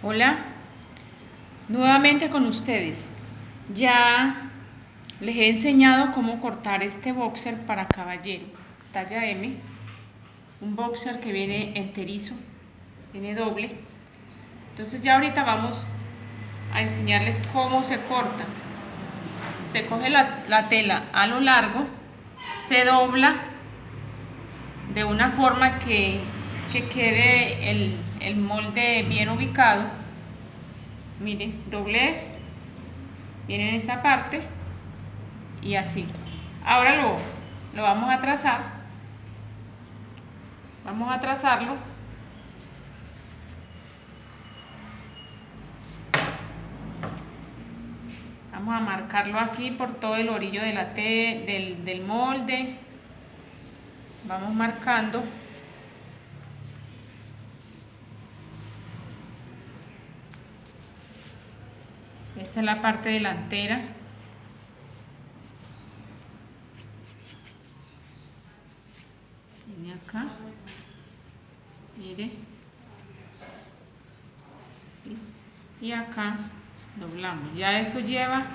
Hola, nuevamente con ustedes. Ya les he enseñado cómo cortar este boxer para caballero, talla M, un boxer que viene enterizo, viene doble. Entonces ya ahorita vamos a enseñarles cómo se corta. Se coge la tela a lo largo, se dobla de una forma que quede el molde bien ubicado. Miren, doblez, viene en esta parte y así. Ahora lo vamos a trazar. Vamos a trazarlo. Vamos a marcarlo aquí por todo el orillo de del molde. Vamos marcando. Esta es la parte delantera. Viene acá. Mire. ¿Sí? Y acá doblamos. Ya esto lleva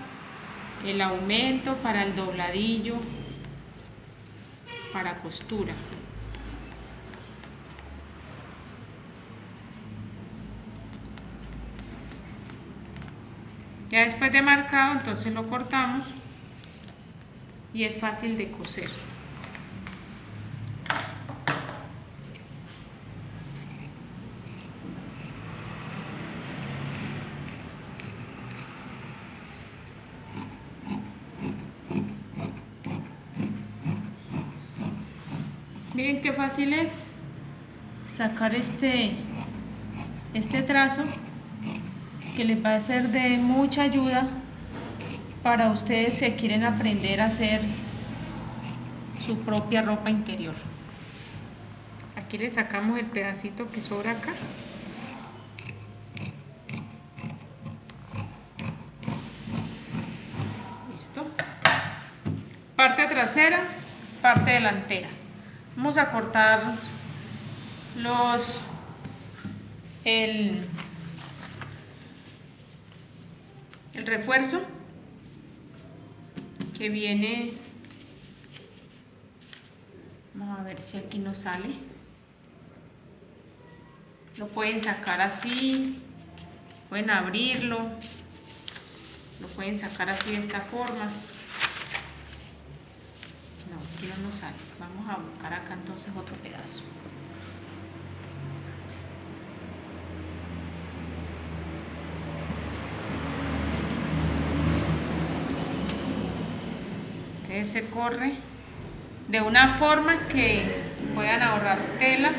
el aumento para el dobladillo, para costura. Ya después de marcado, entonces lo cortamos y es fácil de coser. Miren qué fácil es sacar este trazo, que les va a ser de mucha ayuda para ustedes si quieren aprender a hacer su propia ropa interior. Aquí le sacamos el pedacito que sobra acá. Listo. Parte trasera, parte delantera. Vamos a cortar el refuerzo que viene. Vamos a ver si aquí nos sale. Lo pueden sacar así, pueden abrirlo, lo pueden sacar así de esta forma. No, aquí no nos sale. Vamos a buscar acá entonces otro pedazo. Entonces se corre de una forma que puedan ahorrar tela.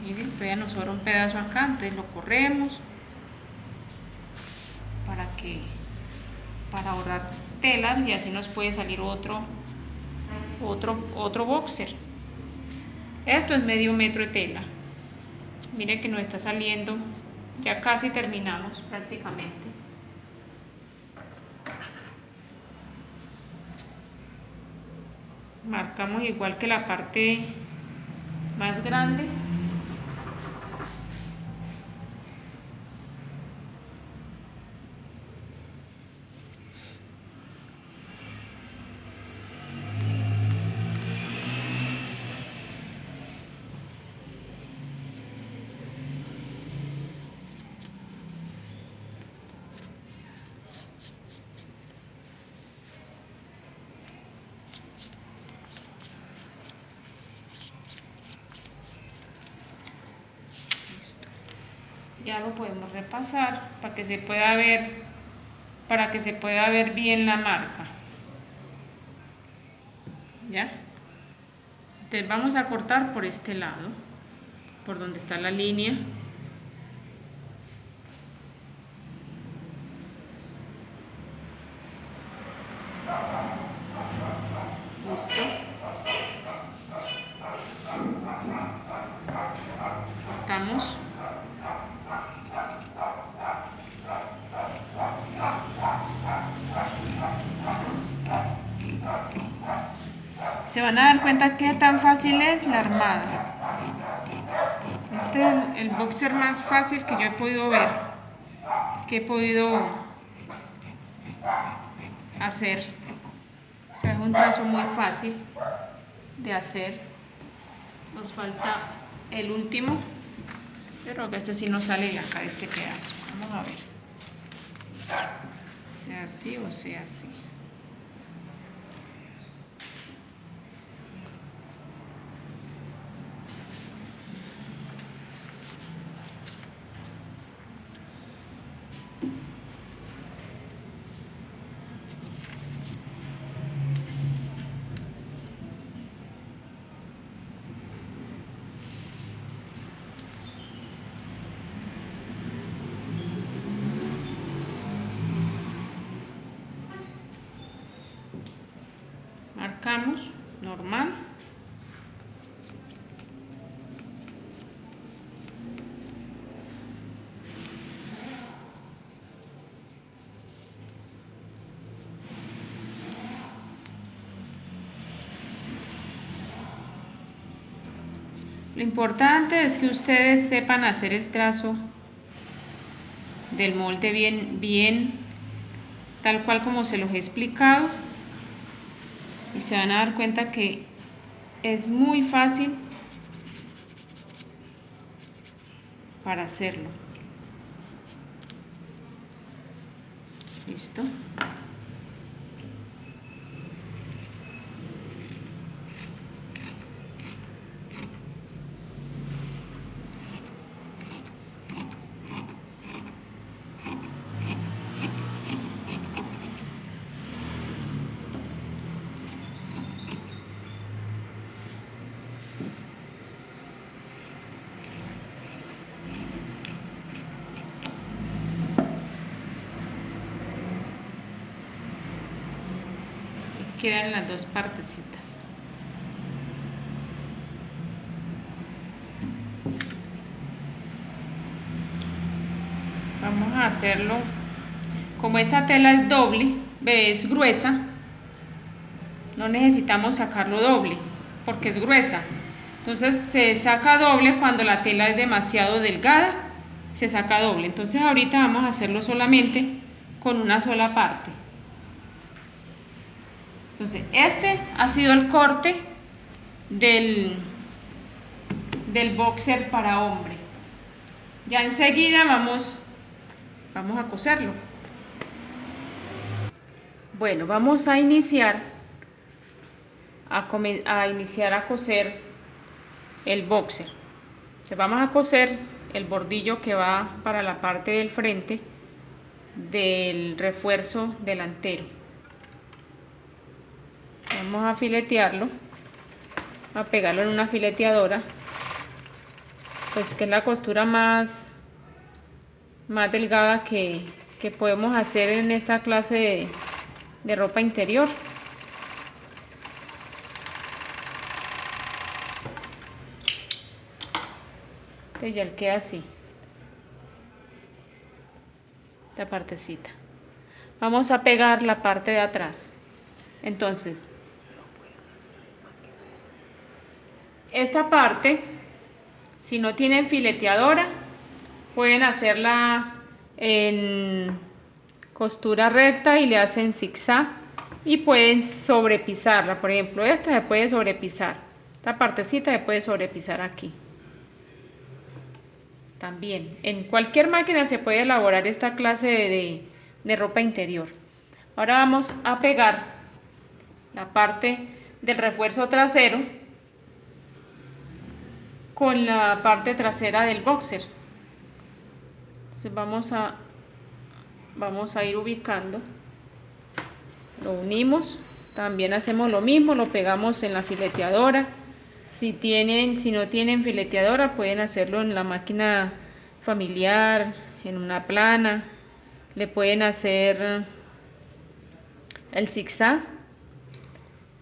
Miren, todavía nos sobra un pedazo acá, entonces lo corremos para ahorrar tela y así nos puede salir otro boxer. Esto es medio metro de tela. Miren que nos está saliendo, ya casi terminamos prácticamente. Marcamos igual que la parte más grande. Ya lo podemos repasar para que se pueda ver bien la marca. ¿Ya? Entonces vamos a cortar por este lado, por donde está la línea. Listo. Cortamos. Se van a dar cuenta que tan fácil es la armada. Este es el boxer más fácil que yo he podido ver, que he podido hacer. O sea, es un trazo muy fácil de hacer. Nos falta el último. Yo creo que este sí no sale de acá de este pedazo. Vamos a ver. Sea así o sea así. Marcamos normal. Lo importante es que ustedes sepan hacer el trazo del molde bien, tal cual como se los he explicado, y se van a dar cuenta que es muy fácil para hacerlo. ¿Listo? Quedan las dos partecitas. Vamos a hacerlo. Como esta tela es doble, es gruesa, no necesitamos sacarlo doble porque es gruesa. Entonces se saca doble cuando la tela es demasiado delgada, se saca doble. Entonces ahorita vamos a hacerlo solamente con una sola parte. Entonces este ha sido el corte del boxer para hombre. Ya enseguida vamos a coserlo. Bueno, vamos a iniciar a coser el boxer. Entonces vamos a coser el bordillo que va para la parte del frente del refuerzo delantero. Vamos a filetearlo, a pegarlo en una fileteadora, pues que es la costura más delgada que podemos hacer en esta clase de ropa interior. Entonces ya queda así, esta partecita. Vamos a pegar la parte de atrás. Entonces esta parte, si no tienen fileteadora, pueden hacerla en costura recta y le hacen zigzag y pueden sobrepisarla. Por ejemplo, esta se puede sobrepisar, esta partecita se puede sobrepisar aquí. También en cualquier máquina se puede elaborar esta clase de ropa interior. Ahora vamos a pegar la parte del refuerzo trasero con la parte trasera del boxer. Entonces vamos a ir ubicando, lo unimos, también hacemos lo mismo, lo pegamos en la fileteadora. Si no tienen fileteadora, pueden hacerlo en la máquina familiar, en una plana. Le pueden hacer el zigzag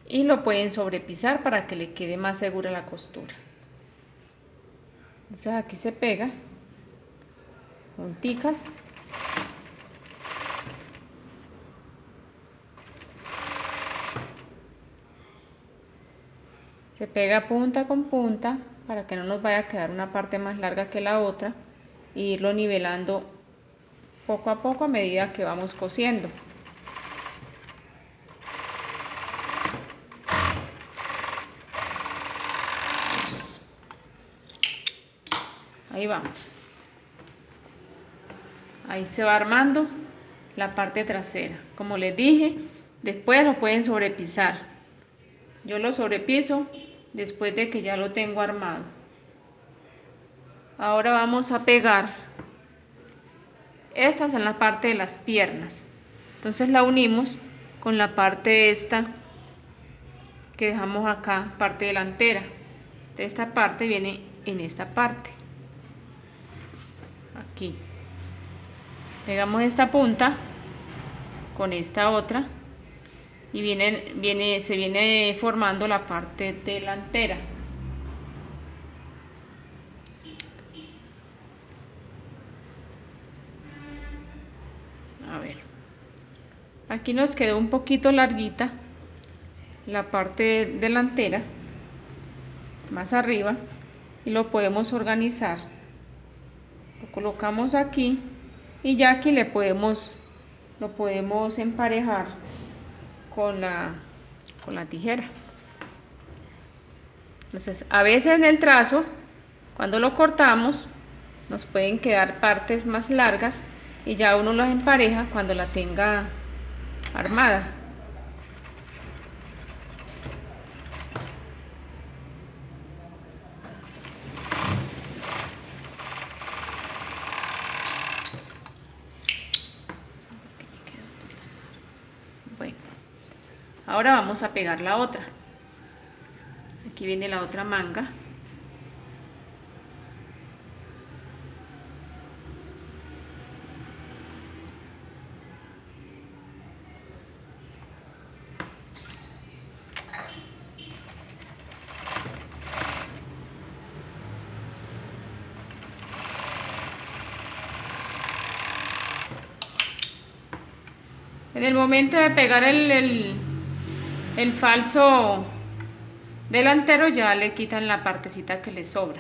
y lo pueden sobrepisar para que le quede más segura la costura. Entonces aquí se pega junticas. Se pega punta con punta para que no nos vaya a quedar una parte más larga que la otra, e irlo nivelando poco a poco a medida que vamos cosiendo. Ahí vamos. Ahí se va armando la parte trasera. Como les dije, después lo pueden sobrepisar. Yo lo sobrepiso después de que ya lo tengo armado. Ahora vamos a pegar. Estas en la parte de las piernas. Entonces la unimos con la parte esta que dejamos acá, parte delantera. De esta parte viene en esta parte. Aquí. Pegamos esta punta con esta otra y se viene formando la parte delantera. A ver, aquí nos quedó un poquito larguita la parte delantera, más arriba, y lo podemos organizar. Lo colocamos aquí y ya aquí lo podemos emparejar con la tijera. Entonces, a veces en el trazo, cuando lo cortamos, nos pueden quedar partes más largas y ya uno las empareja cuando la tenga armada. Bueno, ahora vamos a pegar la otra. Aquí viene la otra manga. En el momento de pegar el falso delantero ya le quitan la partecita que le sobra.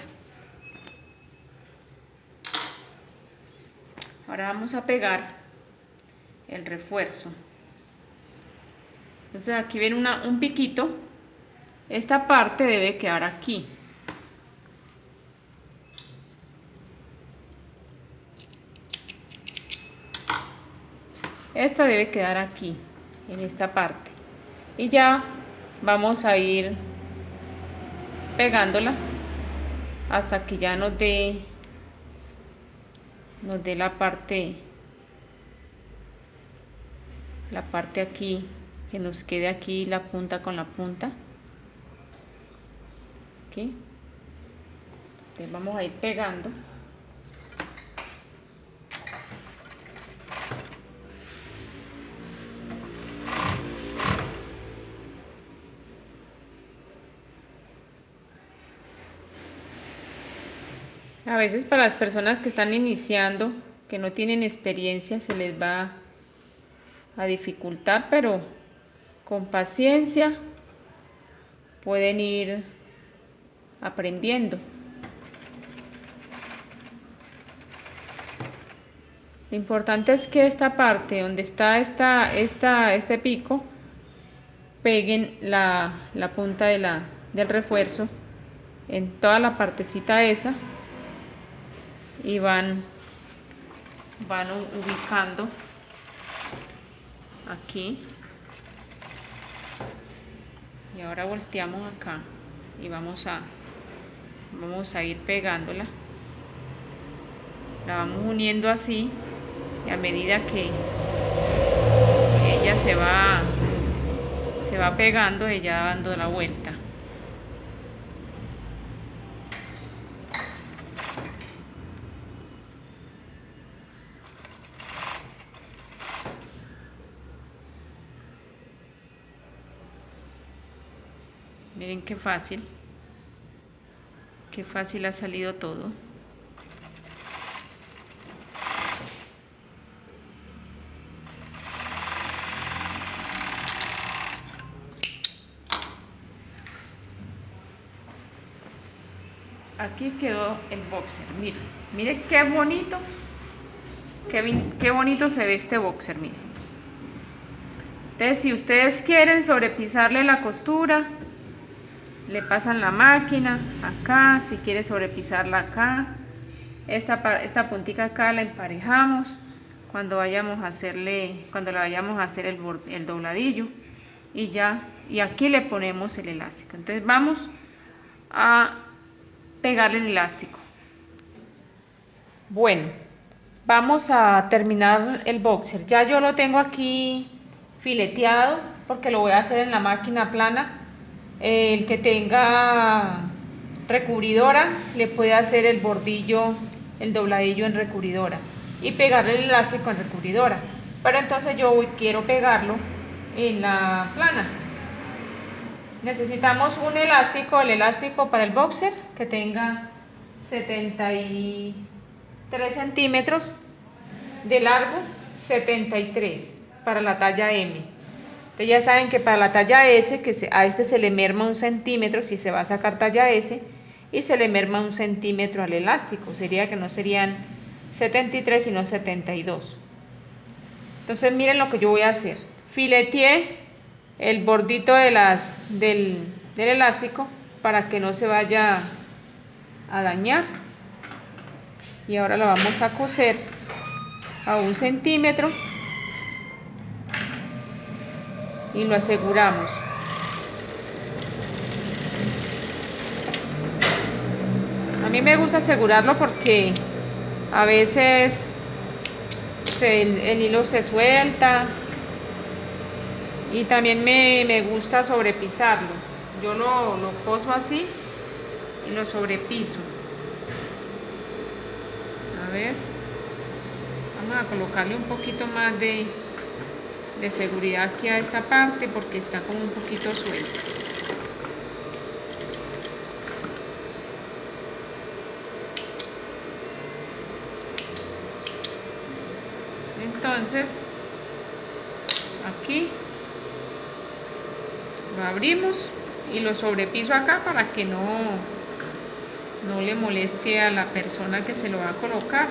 Ahora vamos a pegar el refuerzo. Entonces aquí viene un piquito. Esta parte debe quedar aquí. Esta debe quedar aquí, en esta parte. Y ya vamos a ir pegándola hasta que ya nos dé la parte aquí, que nos quede aquí la punta con la punta. Aquí. Entonces vamos a ir pegando. A veces para las personas que están iniciando, que no tienen experiencia, se les va a dificultar, pero con paciencia pueden ir aprendiendo. Lo importante es que esta parte donde está este pico, peguen la punta del refuerzo en toda la partecita esa y van ubicando aquí. Y ahora volteamos acá y vamos a ir pegándola. La vamos uniendo así y a medida que ella se va pegando, ella va dando la vuelta. Miren qué fácil ha salido todo. aquí quedó el boxer. Mire qué bonito, qué bonito se ve este boxer, mire. Entonces, si ustedes quieren sobrepisarle la costura, le pasan la máquina acá. Si quiere sobrepisarla acá, esta puntica acá la emparejamos cuando vayamos a hacerle, cuando le vayamos a hacer el dobladillo, y ya, y aquí le ponemos el elástico. Entonces vamos a pegarle el elástico. Bueno, vamos a terminar el boxer. Ya yo lo tengo aquí fileteado porque lo voy a hacer en la máquina plana. El que tenga recubridora le puede hacer el bordillo, el dobladillo en recubridora y pegarle el elástico en recubridora, pero entonces yo quiero pegarlo en la plana. Necesitamos un elástico, el elástico para el boxer que tenga 73 centímetros de largo, 73 para la talla M. Entonces ya saben que para la talla S, a este se le merma 1 centímetro si se va a sacar talla S, y se le merma 1 centímetro al elástico, sería que no serían 73 sino 72. Entonces miren lo que yo voy a hacer. Fileteé el bordito del elástico para que no se vaya a dañar, y ahora lo vamos a coser a 1 centímetro y lo aseguramos. A mí me gusta asegurarlo porque a veces el hilo se suelta, y también me gusta sobrepisarlo. Yo lo coso así y lo sobrepiso. A ver, vamos a colocarle un poquito más de seguridad aquí a esta parte porque está como un poquito suelta. Entonces aquí lo abrimos y lo sobrepiso acá para que no le moleste a la persona que se lo va a colocar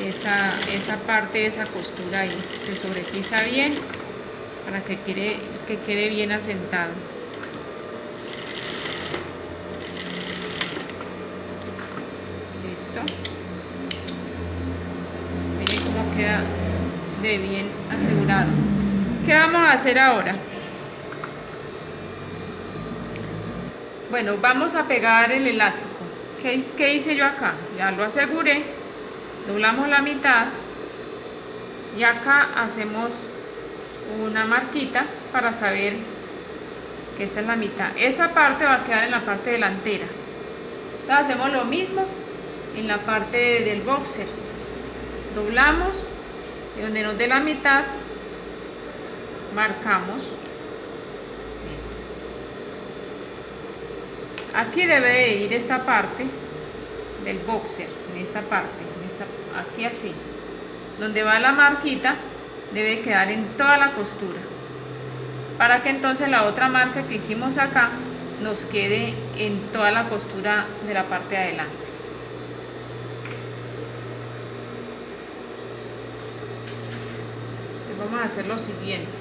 esa parte, esa costura ahí. Se sobrepisa bien para que quede bien asentado. Listo. Miren cómo queda de bien asegurado. ¿Qué vamos a hacer ahora? Bueno, vamos a pegar el elástico. ¿Qué hice yo acá? Ya lo aseguré, doblamos la mitad y acá hacemos una marquita para saber que esta es la mitad. Esta parte va a quedar en la parte delantera. Entonces hacemos lo mismo en la parte del boxer. Doblamos y donde nos dé la mitad marcamos. Aquí debe de ir esta parte del boxer, en esta parte, aquí así. Donde va la marquita debe quedar en toda la costura, para que entonces la otra marca que hicimos acá nos quede en toda la costura de la parte de adelante. Entonces vamos a hacer lo siguiente.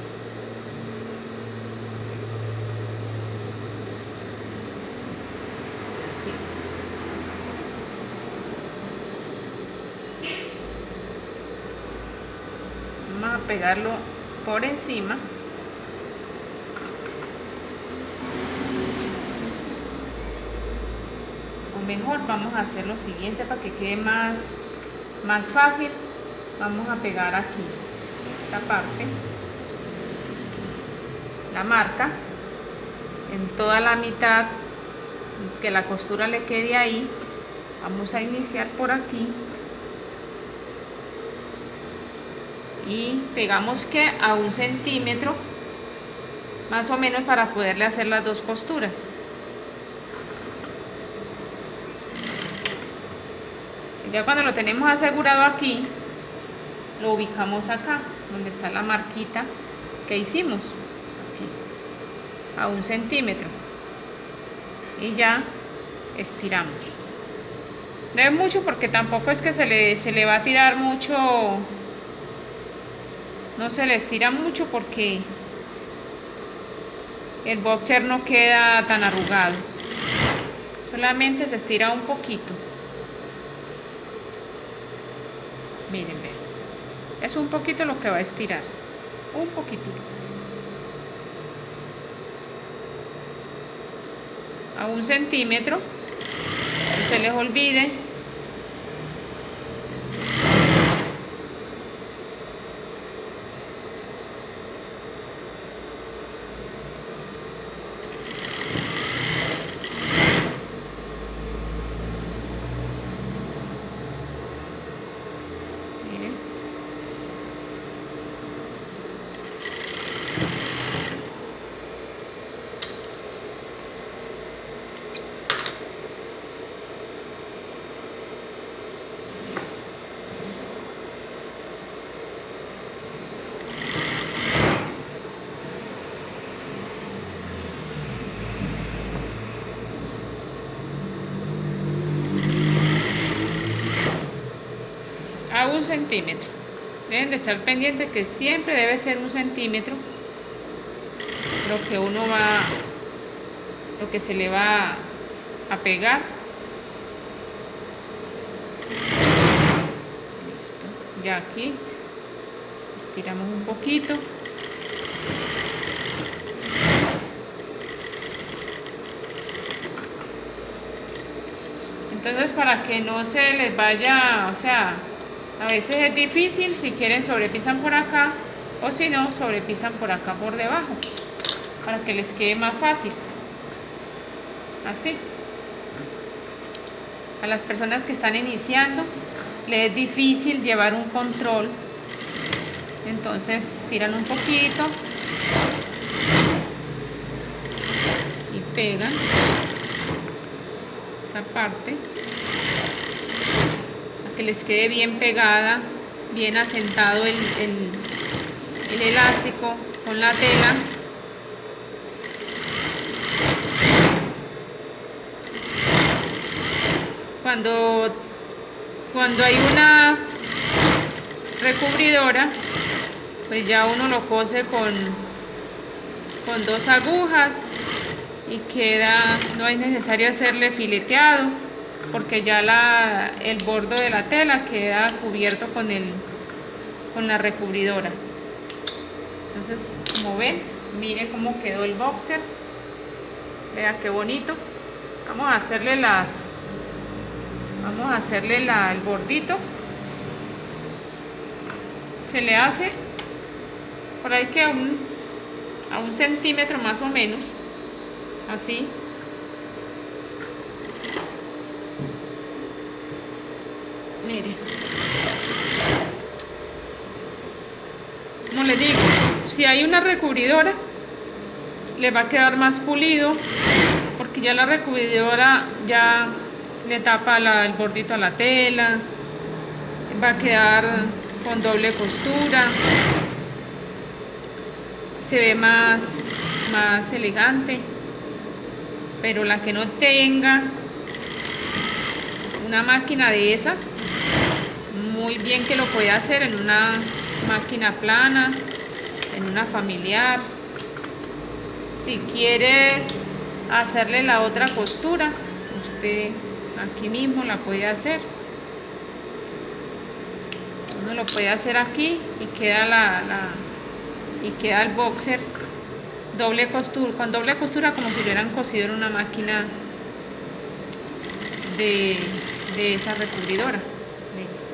Vamos a pegarlo por encima. O mejor, vamos a hacer lo siguiente para que quede más fácil. Vamos a pegar aquí esta parte, la marca, en toda la mitad, que la costura le quede ahí. Vamos a iniciar por aquí. Y pegamos que a 1 centímetro más o menos para poderle hacer las dos costuras. Ya cuando lo tenemos asegurado aquí, lo ubicamos acá donde está la marquita que hicimos, aquí, a 1 centímetro, y ya estiramos. No es mucho porque tampoco es que se le va a tirar mucho, no se le estira mucho porque el boxer no queda tan arrugado, solamente se estira un poquito. Miren, vean, es un poquito lo que va a estirar, un poquito, a 1 centímetro, no se les olvide. A 1 centímetro. Deben de estar pendientes que siempre debe ser 1 centímetro lo que se le va a pegar. Listo. Ya aquí estiramos un poquito. Entonces, para que no se les vaya, o sea, a veces es difícil, si quieren sobrepisan por acá, o si no, sobrepisan por acá por debajo, para que les quede más fácil. Así. A las personas que están iniciando, les es difícil llevar un control, entonces tiran un poquito y pegan esa parte, para que les quede bien pegada, bien asentado el elástico con la tela. Cuando hay una recubridora, pues ya uno lo cose con 2 agujas y queda, no es necesario hacerle fileteado porque ya el borde de la tela queda cubierto con la recubridora. Entonces, como ven, miren cómo quedó el boxer. Vean qué bonito. Vamos a hacerle el bordito. Se le hace por ahí que a 1 centímetro más o menos, así. Miren, como les digo, si hay una recubridora le va a quedar más pulido porque ya la recubridora ya le tapa el bordito a la tela, va a quedar con doble costura, se ve más elegante. Pero la que no tenga una máquina de esas, muy bien que lo puede hacer en una máquina plana, en una familiar. Si quiere hacerle la otra costura, usted aquí mismo la puede hacer. Uno lo puede hacer aquí y queda queda el boxer doble costura, con doble costura, como si lo hubieran cosido en una máquina de esa recubridora.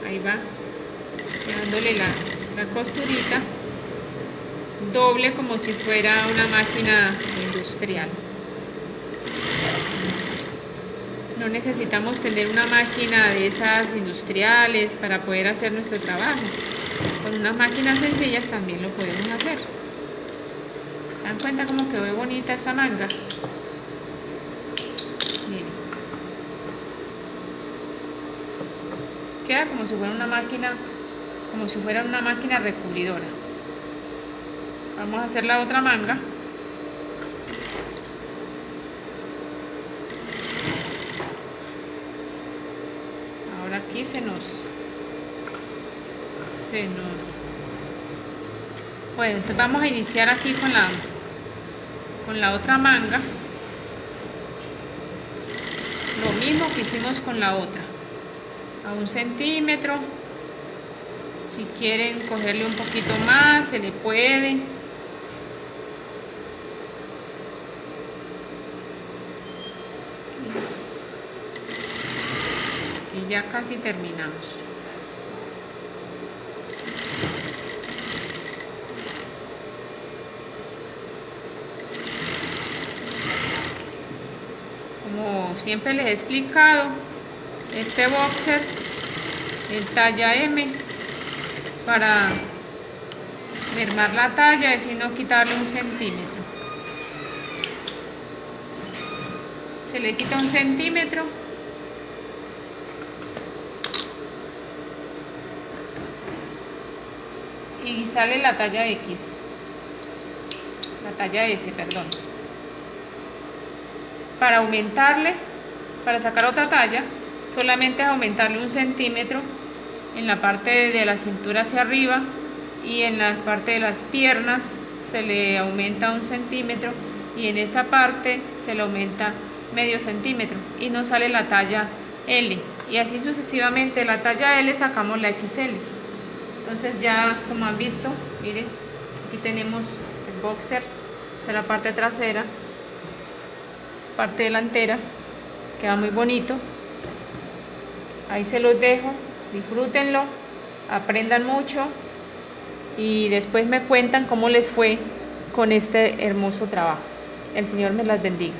Ahí va dándole la costurita doble, como si fuera una máquina industrial. No necesitamos tener una máquina de esas industriales para poder hacer nuestro trabajo. Con unas máquinas sencillas también lo podemos hacer. ¿Se dan cuenta cómo quedó bonita esta manga? Miren. Queda como si fuera una máquina recubridora. Vamos a hacer la otra manga. aquí se nos bueno, entonces vamos a iniciar aquí con la otra manga, lo mismo que hicimos con la otra, a 1 centímetro. Si quieren cogerle un poquito más, se le puede. Y ya casi terminamos. Como siempre les he explicado, este boxer es talla M. Para mermar la talla es no quitarle 1 centímetro. Se le quita 1 centímetro. Y sale la talla X. La talla S, perdón. Para aumentarle, para sacar otra talla, solamente es aumentarle 1 centímetro en la parte de la cintura hacia arriba, y en la parte de las piernas se le aumenta 1 centímetro, y en esta parte se le aumenta medio centímetro y nos sale la talla L, y así sucesivamente. La talla L sacamos la XL. Entonces ya, como han visto, miren, aquí tenemos el boxer de la parte trasera, parte delantera, queda muy bonito. Ahí se los dejo, disfrútenlo, aprendan mucho y después me cuentan cómo les fue con este hermoso trabajo. El Señor me las bendiga.